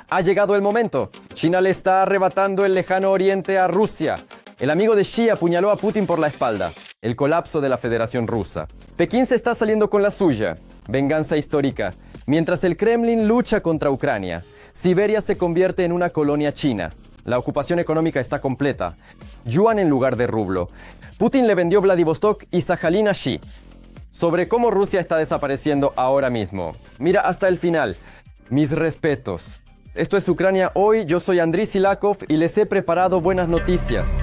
Ha llegado el momento. China le está arrebatando el lejano oriente a Rusia. El amigo de Xi apuñaló a Putin por la espalda. El colapso de la Federación Rusa. Pekín se está saliendo con la suya. Venganza histórica. Mientras el Kremlin lucha contra Ucrania, Siberia se convierte en una colonia china. La ocupación económica está completa. Yuan en lugar de rublo. Putin le vendió Vladivostok y Sajalín a Xi. Sobre cómo Rusia está desapareciendo ahora mismo. Mira hasta el final. Mis respetos. Esto es Ucrania Hoy, yo soy Andriy Silakov y les he preparado buenas noticias.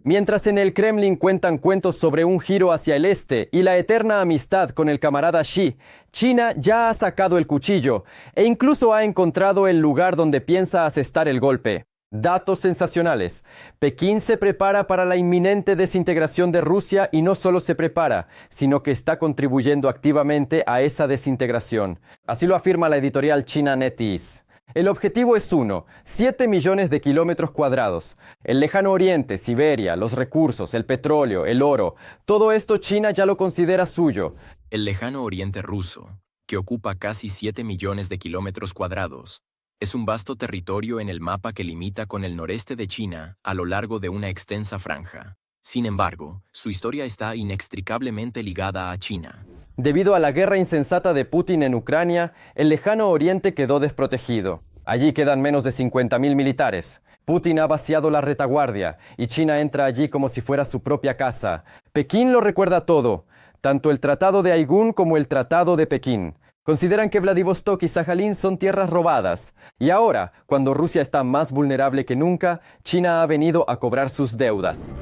Mientras en el Kremlin cuentan cuentos sobre un giro hacia el este y la eterna amistad con el camarada Xi, China ya ha sacado el cuchillo e incluso ha encontrado el lugar donde piensa asestar el golpe. Datos sensacionales. Pekín se prepara para la inminente desintegración de Rusia y no solo se prepara, sino que está contribuyendo activamente a esa desintegración. Así lo afirma la editorial china NetEase. El objetivo es 7 millones de kilómetros cuadrados. El lejano oriente, Siberia, los recursos, el petróleo, el oro, todo esto China ya lo considera suyo. El lejano oriente ruso, que ocupa casi 7 millones de kilómetros cuadrados, es un vasto territorio en el mapa que limita con el noreste de China a lo largo de una extensa franja. Sin embargo, su historia está inextricablemente ligada a China. Debido a la guerra insensata de Putin en Ucrania, el lejano oriente quedó desprotegido. Allí quedan menos de 50.000 militares. Putin ha vaciado la retaguardia y China entra allí como si fuera su propia casa. Pekín lo recuerda todo, tanto el Tratado de Aigún como el Tratado de Pekín. Consideran que Vladivostok y Sajalín son tierras robadas. Y ahora, cuando Rusia está más vulnerable que nunca, China ha venido a cobrar sus deudas.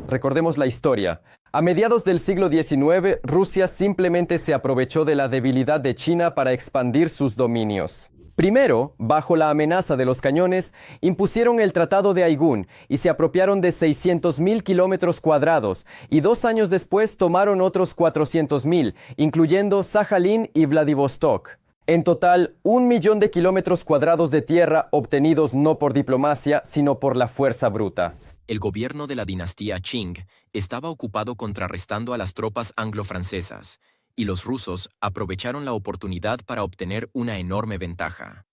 Recordemos la historia. A mediados del siglo XIX, Rusia simplemente se aprovechó de la debilidad de China para expandir sus dominios. Primero, bajo la amenaza de los cañones, impusieron el Tratado de Aigún y se apropiaron de 600.000 kilómetros cuadrados, y 2 años después tomaron otros 400.000, incluyendo Sajalín y Vladivostok. En total, 1 millón de kilómetros cuadrados de tierra obtenidos no por diplomacia, sino por la fuerza bruta. El gobierno de la dinastía Qing estaba ocupado contrarrestando a las tropas anglo-francesas, y los rusos aprovecharon la oportunidad para obtener una enorme ventaja.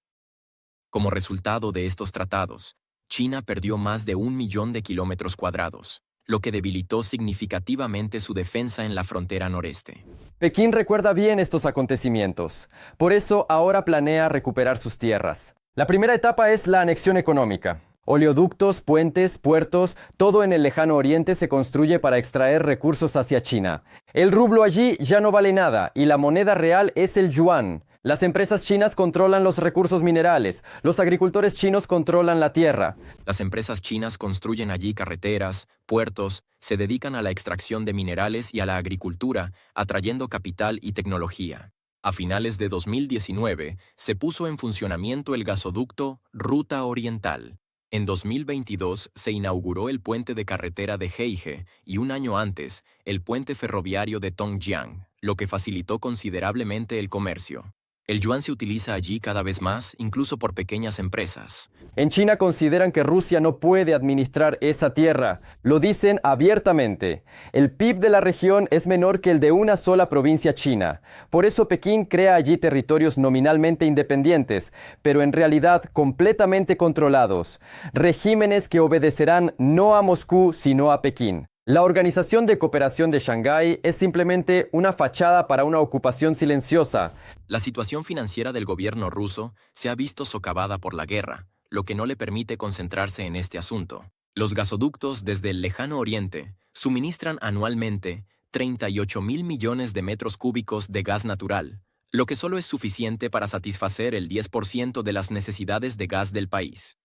Como resultado de estos tratados, China perdió más de 1 millón de kilómetros cuadrados, lo que debilitó significativamente su defensa en la frontera noreste. Pekín recuerda bien estos acontecimientos. Por eso ahora planea recuperar sus tierras. La primera etapa es la anexión económica. Oleoductos, puentes, puertos, todo en el lejano oriente se construye para extraer recursos hacia China. El rublo allí ya no vale nada y la moneda real es el yuan. Las empresas chinas controlan los recursos minerales, los agricultores chinos controlan la tierra. Las empresas chinas construyen allí carreteras, puertos, se dedican a la extracción de minerales y a la agricultura, atrayendo capital y tecnología. A finales de 2019, se puso en funcionamiento el gasoducto Ruta Oriental. En 2022 se inauguró el puente de carretera de Heige y un año antes, el puente ferroviario de Tongjiang, lo que facilitó considerablemente el comercio. El yuan se utiliza allí cada vez más, incluso por pequeñas empresas. En China consideran que Rusia no puede administrar esa tierra. Lo dicen abiertamente. El PIB de la región es menor que el de una sola provincia china. Por eso Pekín crea allí territorios nominalmente independientes, pero en realidad completamente controlados. Regímenes que obedecerán no a Moscú, sino a Pekín. La Organización de Cooperación de Shanghái es simplemente una fachada para una ocupación silenciosa. La situación financiera del gobierno ruso se ha visto socavada por la guerra, lo que no le permite concentrarse en este asunto. Los gasoductos desde el lejano oriente suministran anualmente 38.000 millones de metros cúbicos de gas natural, lo que solo es suficiente para satisfacer el 10% de las necesidades de gas del país.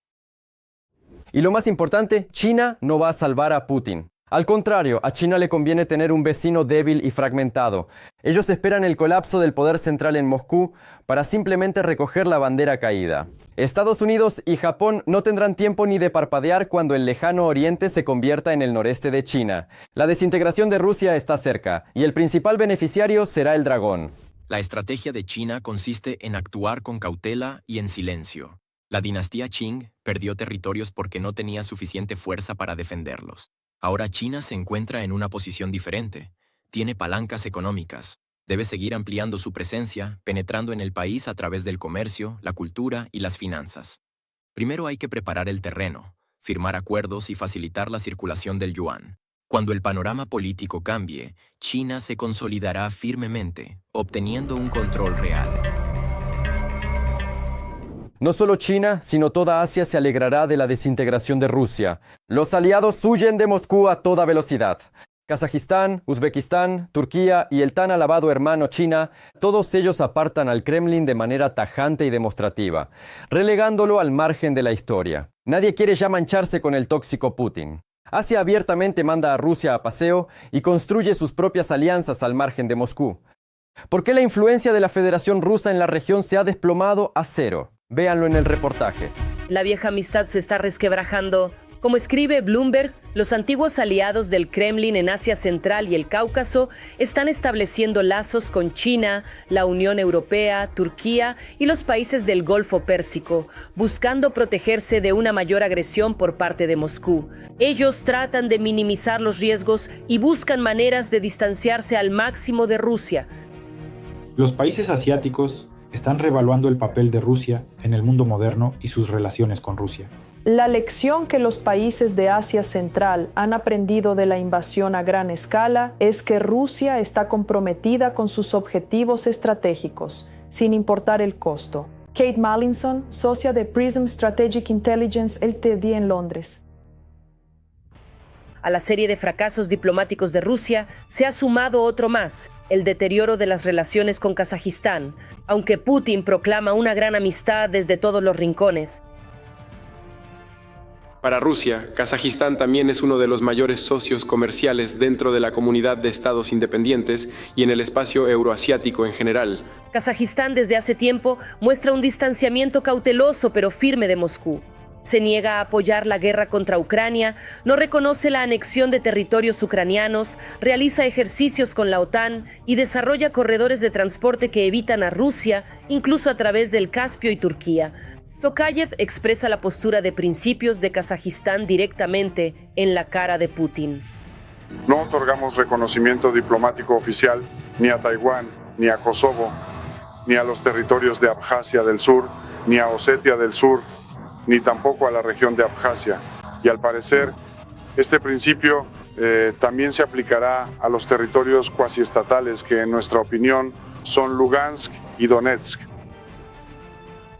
Y lo más importante, China no va a salvar a Putin. Al contrario, a China le conviene tener un vecino débil y fragmentado. Ellos esperan el colapso del poder central en Moscú para simplemente recoger la bandera caída. Estados Unidos y Japón no tendrán tiempo ni de parpadear cuando el lejano oriente se convierta en el noreste de China. La desintegración de Rusia está cerca y el principal beneficiario será el dragón. La estrategia de China consiste en actuar con cautela y en silencio. La dinastía Qing perdió territorios porque no tenía suficiente fuerza para defenderlos. Ahora China se encuentra en una posición diferente. Tiene palancas económicas. Debe seguir ampliando su presencia, penetrando en el país a través del comercio, la cultura y las finanzas. Primero hay que preparar el terreno, firmar acuerdos y facilitar la circulación del yuan. Cuando el panorama político cambie, China se consolidará firmemente, obteniendo un control real. No solo China, sino toda Asia se alegrará de la desintegración de Rusia. Los aliados huyen de Moscú a toda velocidad. Kazajistán, Uzbekistán, Turquía y el tan alabado hermano China, todos ellos apartan al Kremlin de manera tajante y demostrativa, relegándolo al margen de la historia. Nadie quiere ya mancharse con el tóxico Putin. Asia abiertamente manda a Rusia a paseo y construye sus propias alianzas al margen de Moscú. ¿Por qué la influencia de la Federación Rusa en la región se ha desplomado a cero? Véanlo en el reportaje. La vieja amistad se está resquebrajando. Como escribe Bloomberg, los antiguos aliados del Kremlin en Asia Central y el Cáucaso están estableciendo lazos con China, la Unión Europea, Turquía y los países del Golfo Pérsico, buscando protegerse de una mayor agresión por parte de Moscú. Ellos tratan de minimizar los riesgos y buscan maneras de distanciarse al máximo de Rusia. Los países asiáticos están reevaluando el papel de Rusia en el mundo moderno y sus relaciones con Rusia. La lección que los países de Asia Central han aprendido de la invasión a gran escala es que Rusia está comprometida con sus objetivos estratégicos, sin importar el costo. Kate Mallinson, socia de Prism Strategic Intelligence Ltd. En Londres. A la serie de fracasos diplomáticos de Rusia se ha sumado otro más, el deterioro de las relaciones con Kazajistán, aunque Putin proclama una gran amistad desde todos los rincones. Para Rusia, Kazajistán también es uno de los mayores socios comerciales dentro de la comunidad de estados independientes y en el espacio euroasiático en general. Kazajistán desde hace tiempo muestra un distanciamiento cauteloso pero firme de Moscú. Se niega a apoyar la guerra contra Ucrania, no reconoce la anexión de territorios ucranianos, realiza ejercicios con la OTAN y desarrolla corredores de transporte que evitan a Rusia, incluso a través del Caspio y Turquía. Tokayev expresa la postura de principios de Kazajistán directamente en la cara de Putin. No otorgamos reconocimiento diplomático oficial ni a Taiwán, ni a Kosovo, ni a los territorios de Abjasia del Sur, ni a Osetia del Sur, ni tampoco a la región de Abjasia. Y al parecer, este principio también se aplicará a los territorios cuasiestatales que, en nuestra opinión, son Lugansk y Donetsk.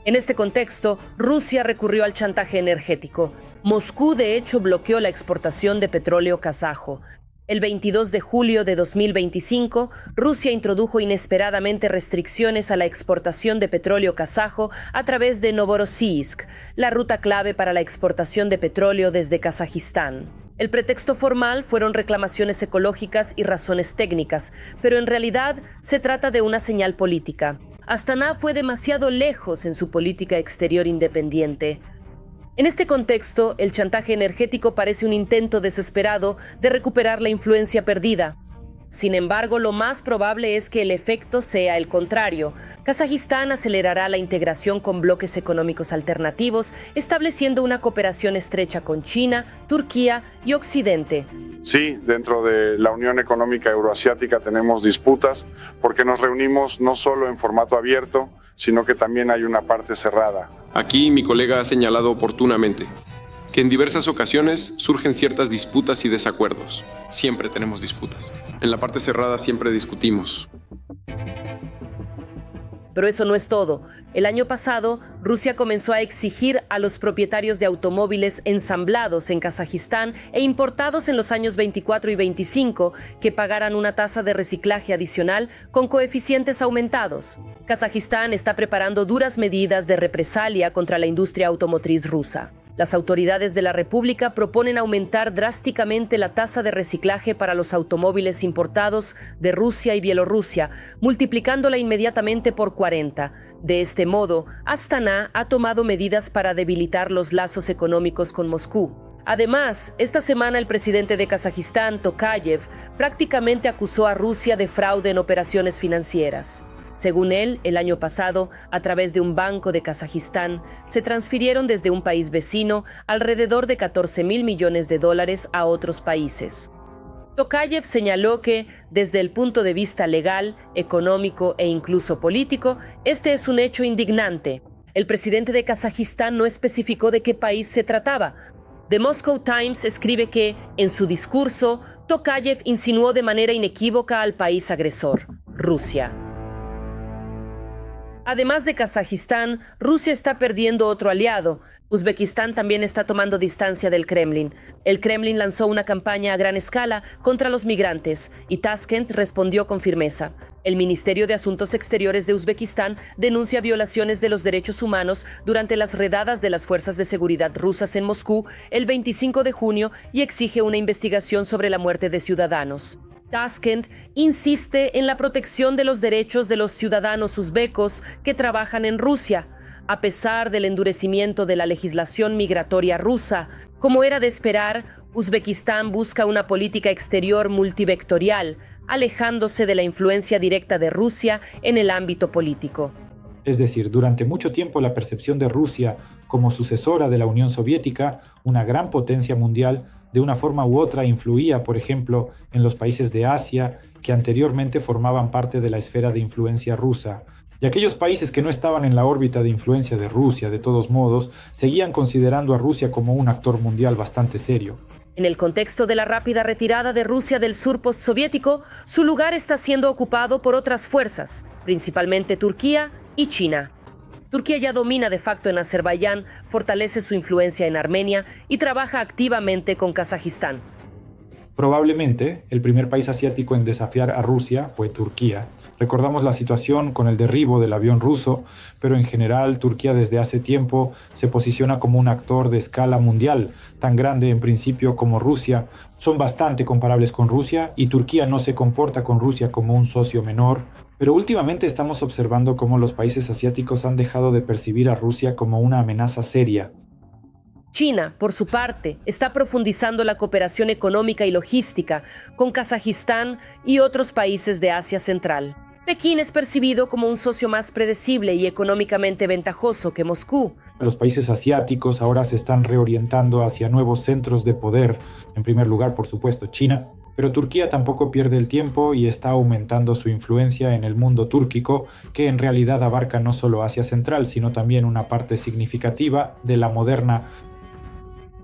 En este contexto, Rusia recurrió al chantaje energético. Moscú, de hecho, bloqueó la exportación de petróleo kazajo. El 22 de julio de 2025, Rusia introdujo inesperadamente restricciones a la exportación de petróleo kazajo a través de Novorossiysk, la ruta clave para la exportación de petróleo desde Kazajistán. El pretexto formal fueron reclamaciones ecológicas y razones técnicas, pero en realidad se trata de una señal política. Astana fue demasiado lejos en su política exterior independiente. En este contexto, el chantaje energético parece un intento desesperado de recuperar la influencia perdida. Sin embargo, lo más probable es que el efecto sea el contrario. Kazajistán acelerará la integración con bloques económicos alternativos, estableciendo una cooperación estrecha con China, Turquía y Occidente. Sí, dentro de la Unión Económica Euroasiática tenemos disputas porque nos reunimos no solo en formato abierto, sino que también hay una parte cerrada. Aquí mi colega ha señalado oportunamente que en diversas ocasiones surgen ciertas disputas y desacuerdos. Siempre tenemos disputas. En la parte cerrada siempre discutimos. Pero eso no es todo. El año pasado, Rusia comenzó a exigir a los propietarios de automóviles ensamblados en Kazajistán e importados en los años 24 y 25 que pagaran una tasa de reciclaje adicional con coeficientes aumentados. Kazajistán está preparando duras medidas de represalia contra la industria automotriz rusa. Las autoridades de la República proponen aumentar drásticamente la tasa de reciclaje para los automóviles importados de Rusia y Bielorrusia, multiplicándola inmediatamente por 40. De este modo, Astana ha tomado medidas para debilitar los lazos económicos con Moscú. Además, esta semana el presidente de Kazajistán, Tokayev, prácticamente acusó a Rusia de fraude en operaciones financieras. Según él, el año pasado, a través de un banco de Kazajistán, se transfirieron desde un país vecino alrededor de $14.000 millones a otros países. Tokayev señaló que, desde el punto de vista legal, económico e incluso político, este es un hecho indignante. El presidente de Kazajistán no especificó de qué país se trataba. The Moscow Times escribe que, en su discurso, Tokayev insinuó de manera inequívoca al país agresor, Rusia. Además de Kazajistán, Rusia está perdiendo otro aliado. Uzbekistán también está tomando distancia del Kremlin. El Kremlin lanzó una campaña a gran escala contra los migrantes y Tashkent respondió con firmeza. El Ministerio de Asuntos Exteriores de Uzbekistán denuncia violaciones de los derechos humanos durante las redadas de las fuerzas de seguridad rusas en Moscú el 25 de junio y exige una investigación sobre la muerte de ciudadanos. Tashkent insiste en la protección de los derechos de los ciudadanos uzbecos que trabajan en Rusia, a pesar del endurecimiento de la legislación migratoria rusa. Como era de esperar, Uzbekistán busca una política exterior multivectorial, alejándose de la influencia directa de Rusia en el ámbito político. Es decir, durante mucho tiempo la percepción de Rusia como sucesora de la Unión Soviética, una gran potencia mundial, de una forma u otra influía, por ejemplo, en los países de Asia que anteriormente formaban parte de la esfera de influencia rusa. Y aquellos países que no estaban en la órbita de influencia de Rusia, de todos modos, seguían considerando a Rusia como un actor mundial bastante serio. En el contexto de la rápida retirada de Rusia del sur postsoviético, su lugar está siendo ocupado por otras fuerzas, principalmente Turquía y China. Turquía ya domina de facto en Azerbaiyán, fortalece su influencia en Armenia y trabaja activamente con Kazajistán. Probablemente el primer país asiático en desafiar a Rusia fue Turquía. Recordamos la situación con el derribo del avión ruso, pero en general Turquía desde hace tiempo se posiciona como un actor de escala mundial, tan grande en principio como Rusia. Son bastante comparables con Rusia y Turquía no se comporta con Rusia como un socio menor. Pero últimamente estamos observando cómo los países asiáticos han dejado de percibir a Rusia como una amenaza seria. China, por su parte, está profundizando la cooperación económica y logística con Kazajistán y otros países de Asia Central. Pekín es percibido como un socio más predecible y económicamente ventajoso que Moscú. Los países asiáticos ahora se están reorientando hacia nuevos centros de poder. En primer lugar, por supuesto, China. Pero Turquía tampoco pierde el tiempo y está aumentando su influencia en el mundo túrquico, que en realidad abarca no solo Asia Central, sino también una parte significativa de la moderna.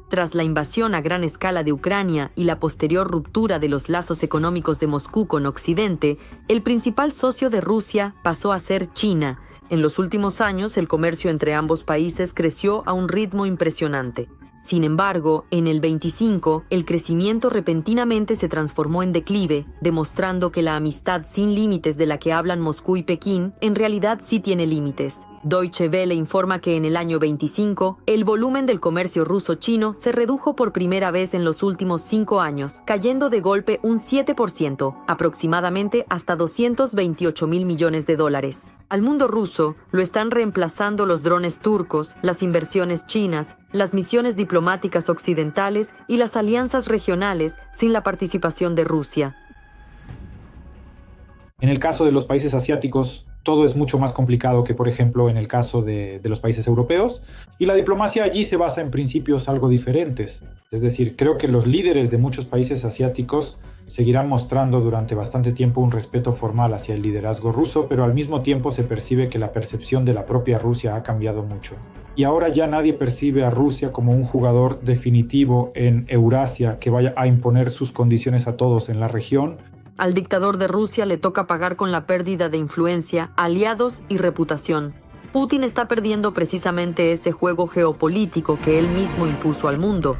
Tras la invasión a gran escala de Ucrania y la posterior ruptura de los lazos económicos de Moscú con Occidente, el principal socio de Rusia pasó a ser China. En los últimos años, el comercio entre ambos países creció a un ritmo impresionante. Sin embargo, en el 25, el crecimiento repentinamente se transformó en declive, demostrando que la amistad sin límites de la que hablan Moscú y Pekín en realidad sí tiene límites. Deutsche Welle informa que en el año 25, el volumen del comercio ruso-chino se redujo por primera vez en los últimos 5 años, cayendo de golpe un 7%, aproximadamente hasta $228.000 millones. Al mundo ruso lo están reemplazando los drones turcos, las inversiones chinas, las misiones diplomáticas occidentales y las alianzas regionales sin la participación de Rusia. En el caso de los países asiáticos, todo es mucho más complicado que, por ejemplo, en el caso de los países europeos, y la diplomacia allí se basa en principios algo diferentes. Es decir, creo que los líderes de muchos países asiáticos seguirán mostrando durante bastante tiempo un respeto formal hacia el liderazgo ruso, pero al mismo tiempo se percibe que la percepción de la propia Rusia ha cambiado mucho. Y ahora ya nadie percibe a Rusia como un jugador definitivo en Eurasia que vaya a imponer sus condiciones a todos en la región. Al dictador de Rusia le toca pagar con la pérdida de influencia, aliados y reputación. Putin está perdiendo precisamente ese juego geopolítico que él mismo impuso al mundo.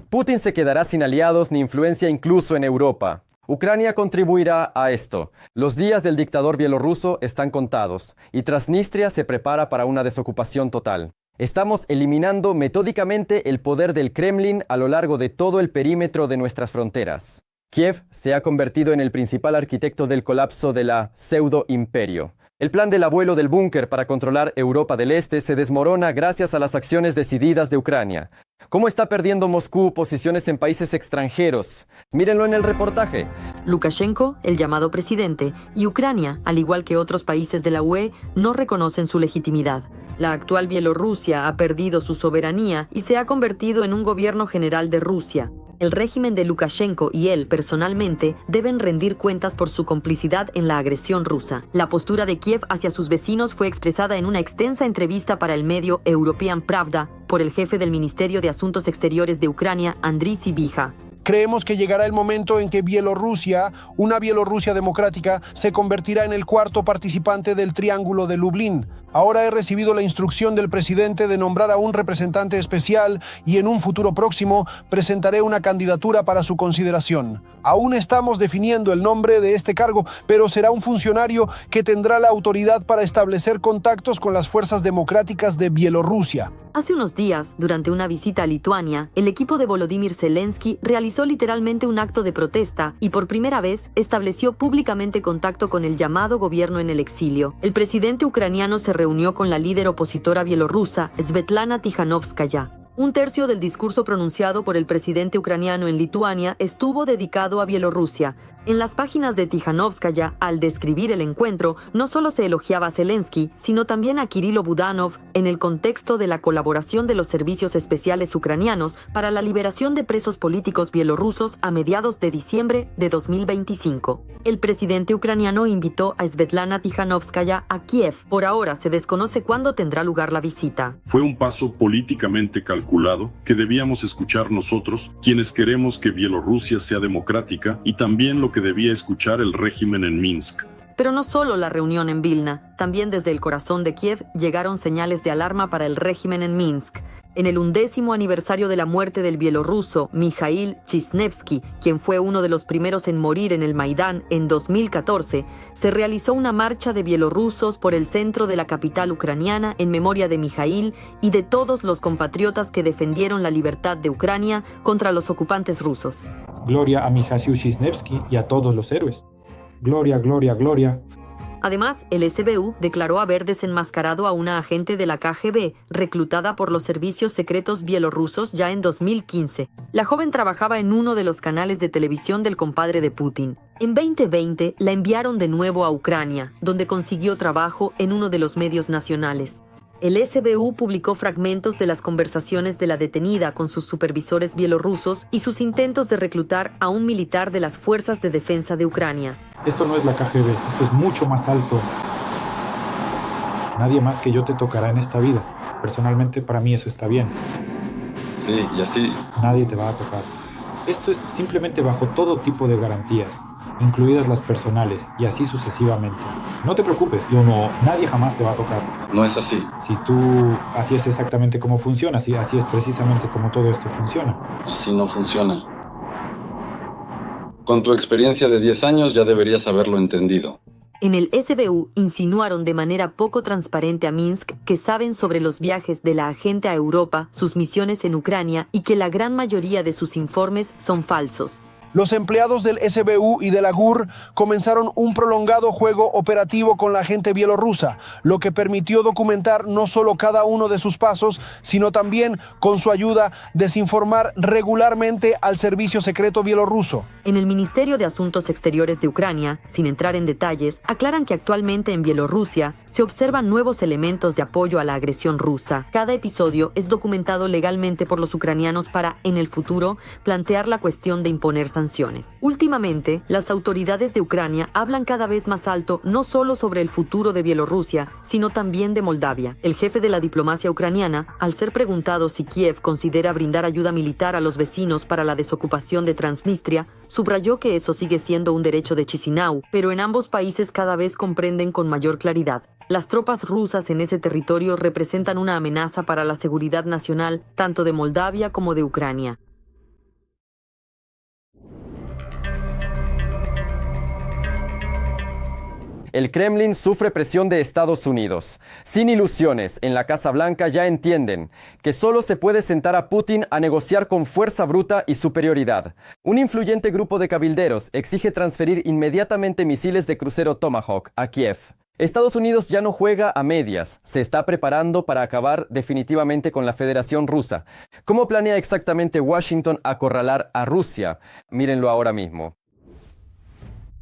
Putin se quedará sin aliados ni influencia incluso en Europa. Ucrania contribuirá a esto. Los días del dictador bielorruso están contados y Transnistria se prepara para una desocupación total. Estamos eliminando metódicamente el poder del Kremlin a lo largo de todo el perímetro de nuestras fronteras. Kiev se ha convertido en el principal arquitecto del colapso de la pseudo-imperio. El plan del abuelo del búnker para controlar Europa del Este se desmorona gracias a las acciones decididas de Ucrania. ¿Cómo está perdiendo Moscú posiciones en países extranjeros? Mírenlo en el reportaje. Lukashenko, el llamado presidente, y Ucrania, al igual que otros países de la UE, no reconocen su legitimidad. La actual Bielorrusia ha perdido su soberanía y se ha convertido en un gobierno general de Rusia. El régimen de Lukashenko y él, personalmente, deben rendir cuentas por su complicidad en la agresión rusa. La postura de Kiev hacia sus vecinos fue expresada en una extensa entrevista para el medio European Pravda por el jefe del Ministerio de Asuntos Exteriores de Ucrania, Andriy Sybiha. Creemos que llegará el momento en que Bielorrusia, una Bielorrusia democrática, se convertirá en el cuarto participante del Triángulo de Lublin. Ahora he recibido la instrucción del presidente de nombrar a un representante especial y en un futuro próximo presentaré una candidatura para su consideración. Aún estamos definiendo el nombre de este cargo, pero será un funcionario que tendrá la autoridad para establecer contactos con las fuerzas democráticas de Bielorrusia. Hace unos días, durante una visita a Lituania, el equipo de Volodymyr Zelensky realizó literalmente un acto de protesta y por primera vez estableció públicamente contacto con el llamado gobierno en el exilio. El presidente ucraniano se reunió con la líder opositora bielorrusa, Svetlana Tikhanovskaya. Un tercio del discurso pronunciado por el presidente ucraniano en Lituania estuvo dedicado a Bielorrusia. En las páginas de Tikhanovskaya, al describir el encuentro, no solo se elogiaba a Zelensky, sino también a Kirilo Budanov en el contexto de la colaboración de los servicios especiales ucranianos para la liberación de presos políticos bielorrusos a mediados de diciembre de 2025. El presidente ucraniano invitó a Svetlana Tikhanovskaya a Kiev. Por ahora se desconoce cuándo tendrá lugar la visita. Fue un paso políticamente calculado que debíamos escuchar nosotros, quienes queremos que Bielorrusia sea democrática, y también lo que debía escuchar el régimen en Minsk. Pero no solo la reunión en Vilna, también desde el corazón de Kiev llegaron señales de alarma para el régimen en Minsk. En el 11º aniversario de la muerte del bielorruso Mikhail Chisnevsky, quien fue uno de los primeros en morir en el Maidán en 2014, se realizó una marcha de bielorrusos por el centro de la capital ucraniana en memoria de Mikhail y de todos los compatriotas que defendieron la libertad de Ucrania contra los ocupantes rusos. Gloria a Mikhail Chisnevsky y a todos los héroes. Gloria, gloria, gloria. Además, el SBU declaró haber desenmascarado a una agente de la KGB reclutada por los servicios secretos bielorrusos ya en 2015. La joven trabajaba en uno de los canales de televisión del compadre de Putin. En 2020 la enviaron de nuevo a Ucrania, donde consiguió trabajo en uno de los medios nacionales. El SBU publicó fragmentos de las conversaciones de la detenida con sus supervisores bielorrusos y sus intentos de reclutar a un militar de las Fuerzas de Defensa de Ucrania. Esto no es la KGB, esto es mucho más alto. Nadie más que yo te tocará en esta vida. Personalmente, para mí eso está bien. Sí, y así. Nadie te va a tocar. Esto es simplemente bajo todo tipo de garantías, incluidas las personales, y así sucesivamente. No te preocupes, nadie jamás te va a tocar. No es así. Así es exactamente como funciona, así es precisamente como todo esto funciona. Así no funciona. Con tu experiencia de 10 años ya deberías haberlo entendido. En el SBU insinuaron de manera poco transparente a Minsk que saben sobre los viajes de la agente a Europa, sus misiones en Ucrania y que la gran mayoría de sus informes son falsos. Los empleados del SBU y de la GUR comenzaron un prolongado juego operativo con la agente bielorrusa, lo que permitió documentar no solo cada uno de sus pasos, sino también, con su ayuda, desinformar regularmente al servicio secreto bielorruso. En el Ministerio de Asuntos Exteriores de Ucrania, sin entrar en detalles, aclaran que actualmente en Bielorrusia se observan nuevos elementos de apoyo a la agresión rusa. Cada episodio es documentado legalmente por los ucranianos para, en el futuro, plantear la cuestión de imponer sanciones. Últimamente, las autoridades de Ucrania hablan cada vez más alto no solo sobre el futuro de Bielorrusia, sino también de Moldavia. El jefe de la diplomacia ucraniana, al ser preguntado si Kiev considera brindar ayuda militar a los vecinos para la desocupación de Transnistria, subrayó que eso sigue siendo un derecho de Chisinau, pero en ambos países cada vez comprenden con mayor claridad. Las tropas rusas en ese territorio representan una amenaza para la seguridad nacional tanto de Moldavia como de Ucrania. El Kremlin sufre presión de Estados Unidos. Sin ilusiones, en la Casa Blanca ya entienden que solo se puede sentar a Putin a negociar con fuerza bruta y superioridad. Un influyente grupo de cabilderos exige transferir inmediatamente misiles de crucero Tomahawk a Kiev. Estados Unidos ya no juega a medias, se está preparando para acabar definitivamente con la Federación Rusa. ¿Cómo planea exactamente Washington acorralar a Rusia? Mírenlo ahora mismo.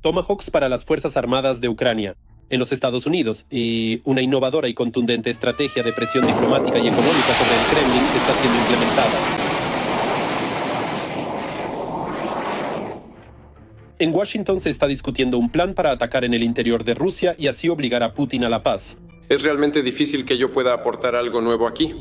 Tomahawks para las Fuerzas Armadas de Ucrania. en los Estados Unidos y una innovadora y contundente estrategia de presión diplomática y económica sobre el Kremlin está siendo implementada. En Washington se está discutiendo un plan para atacar en el interior de Rusia y así obligar a Putin a la paz. Es realmente difícil que yo pueda aportar algo nuevo aquí.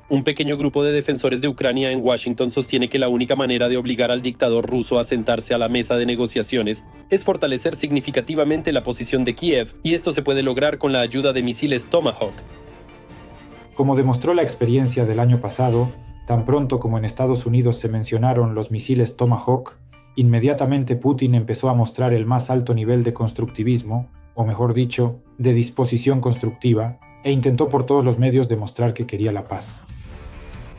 Un pequeño grupo de defensores de Ucrania en Washington sostiene que la única manera de obligar al dictador ruso a sentarse a la mesa de negociaciones es fortalecer significativamente la posición de Kiev, y esto se puede lograr con la ayuda de misiles Tomahawk. Como demostró la experiencia del año pasado, tan pronto como en Estados Unidos se mencionaron los misiles Tomahawk, inmediatamente Putin empezó a mostrar el más alto nivel de constructivismo, o mejor dicho, de disposición constructiva, e intentó por todos los medios demostrar que quería la paz.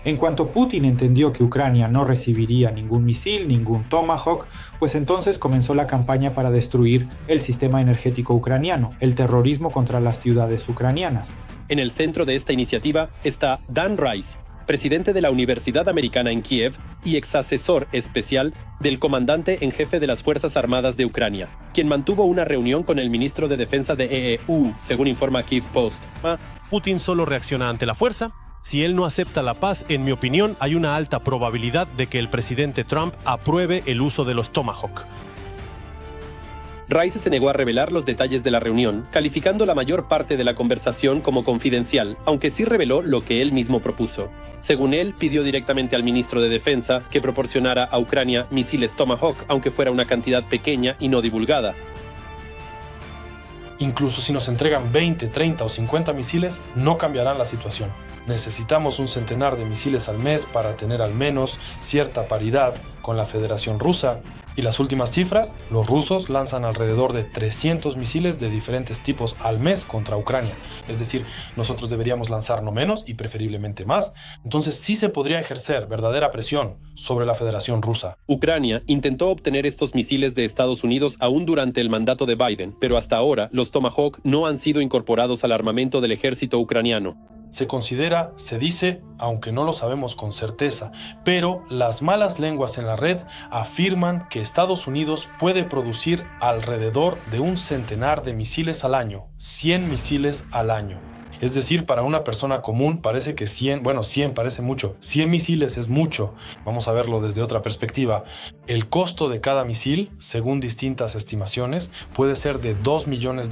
En cuanto Putin entendió que Ucrania no recibiría ningún misil, ningún Tomahawk, pues entonces comenzó la campaña para destruir el sistema energético ucraniano, el terrorismo contra las ciudades ucranianas. En el centro de esta iniciativa está Dan Rice, presidente de la Universidad Americana en Kiev y exasesor especial del comandante en jefe de las Fuerzas Armadas de Ucrania, quien mantuvo una reunión con el ministro de Defensa de EU, según informa Kiev Post. Putin solo reacciona ante la fuerza. Si él no acepta la paz, en mi opinión, hay una alta probabilidad de que el presidente Trump apruebe el uso de los Tomahawk. Rice se negó a revelar los detalles de la reunión, calificando la mayor parte de la conversación como confidencial, aunque sí reveló lo que él mismo propuso. Según él, pidió directamente al ministro de Defensa que proporcionara a Ucrania misiles Tomahawk, aunque fuera una cantidad pequeña y no divulgada. Incluso si nos entregan 20, 30 o 50 misiles, no cambiarán la situación. Necesitamos un centenar de misiles al mes para tener al menos cierta paridad con la Federación Rusa. Y las últimas cifras, los rusos lanzan alrededor de 300 misiles de diferentes tipos al mes contra Ucrania. Es decir, nosotros deberíamos lanzar no menos y preferiblemente más. Entonces sí se podría ejercer verdadera presión sobre la Federación Rusa. Ucrania intentó obtener estos misiles de Estados Unidos aún durante el mandato de Biden, pero hasta ahora los Tomahawk no han sido incorporados al armamento del ejército ucraniano. Se considera, se dice, aunque no lo sabemos con certeza, pero las malas lenguas en la red afirman que Estados Unidos puede producir alrededor de un centenar de misiles al año, 100 misiles al año. Es decir, para una persona común parece que 100 parece mucho. 100 misiles es mucho. Vamos a verlo desde otra perspectiva. El costo de cada misil, según distintas estimaciones, puede ser de $2 millones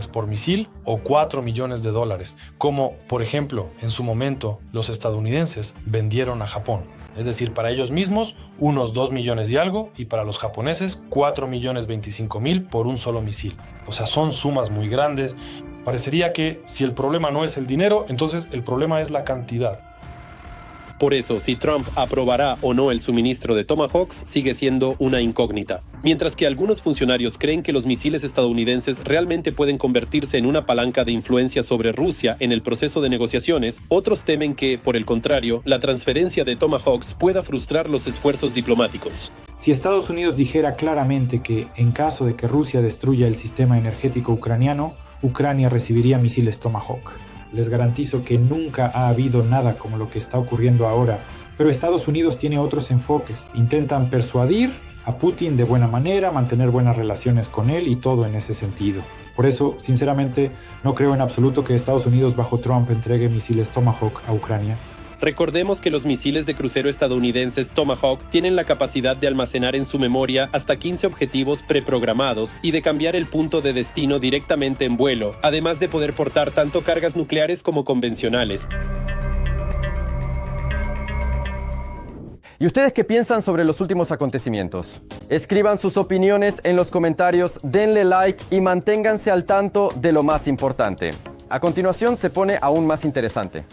por misil o $4 millones, como, por ejemplo, en su momento los estadounidenses vendieron a Japón. Es decir, para ellos mismos, unos 2 millones y algo, y para los japoneses, 4.025.000 por un solo misil. O sea, son sumas muy grandes. Parecería que si el problema no es el dinero, entonces el problema es la cantidad. Por eso, si Trump aprobará o no el suministro de Tomahawks, sigue siendo una incógnita. Mientras que algunos funcionarios creen que los misiles estadounidenses realmente pueden convertirse en una palanca de influencia sobre Rusia en el proceso de negociaciones, otros temen que, por el contrario, la transferencia de Tomahawks pueda frustrar los esfuerzos diplomáticos. Si Estados Unidos dijera claramente que, en caso de que Rusia destruya el sistema energético ucraniano, Ucrania recibiría misiles Tomahawk. Les garantizo que nunca ha habido nada como lo que está ocurriendo ahora, pero Estados Unidos tiene otros enfoques. Intentan persuadir a Putin de buena manera, mantener buenas relaciones con él y todo en ese sentido. Por eso, sinceramente, no creo en absoluto que Estados Unidos bajo Trump entregue misiles Tomahawk a Ucrania. Recordemos que los misiles de crucero estadounidenses Tomahawk tienen la capacidad de almacenar en su memoria hasta 15 objetivos preprogramados y de cambiar el punto de destino directamente en vuelo, además de poder portar tanto cargas nucleares como convencionales. ¿Y ustedes qué piensan sobre los últimos acontecimientos? Escriban sus opiniones en los comentarios, denle like y manténganse al tanto de lo más importante. A continuación se pone aún más interesante.